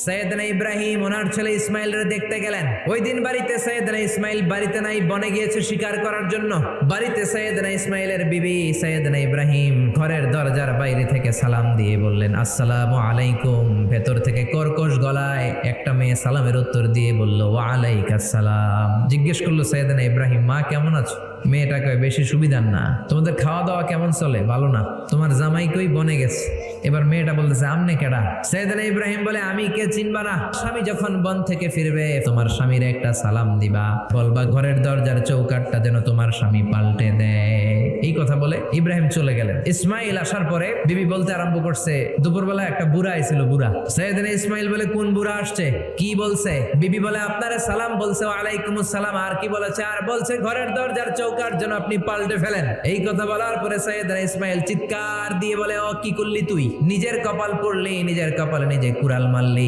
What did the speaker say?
সৈয়দনা ইব্রাহিম ওনার ছেলে ইসমাইলের দেখতে গেলেন। ওই দিন বাড়িতে সৈয়দনা ইসমাইল বাড়িতে নাই, বনে গিয়েছে শিকার করার জন্য। বাড়িতে সৈয়দনা ইসমাইলের বিবি সৈয়দনা ইব্রাহিম ঘরের দরজার বাইরে থেকে সালাম দিয়ে বললেন, আসসালামু আলাইকুম। ভেতর থেকে কর্কশ গলায় একটা মেয়ে সালামের উত্তর দিয়ে বলল, ওয়া আলাইকাস সালাম। জিজ্ঞেস করলো সৈয়দনা ইব্রাহিম, মা কেমন আছো? মেয়েটা কয়, বেশি সুবিধার না। তোমাদের খাওয়া দাওয়া কেমন চলে? ভালো না। তোমার জামাই কই? বনে গেছে। এবার মেয়েটা বলতেছে, আমনে কেডা? সৈয়দনা ইব্রাহিম বলে, আমি কে চিনবা না? স্বামী যখন বন থেকে ফিরবে তোমার স্বামীর একটা সালাম দিবা, বলবা ঘরের দরজার চৌকাটটা যেন তোমার স্বামী পাল্টে দেয়। এই কথা বলে ইব্রাহিম চলে গেলেন। ইসমাইল আসার পরে বিবি বলতে আরম্ভ করছে, দুপুরবেলা একটা বুড়া আইছিল। বুড়া সৈয়দনা ইসমাইল বলে, কোন বুড়া আসছে? কি বলছে? বিবি বলে, আপনারে সালাম বলছে। ওয়ালাইকুমুস সালাম। আর কি বলেছে? আর বলছে ঘরের দরজার চৌকাট যেন আপনি পাল্টে ফেলেন। এই কথা বলার পরে সৈয়দনা ইসমাইল চিৎকার দিয়ে বলে, ও কি করলি তুই? নিজের কপাল পড়লি, নিজের কপালে নিজে কুড়াল মারলি।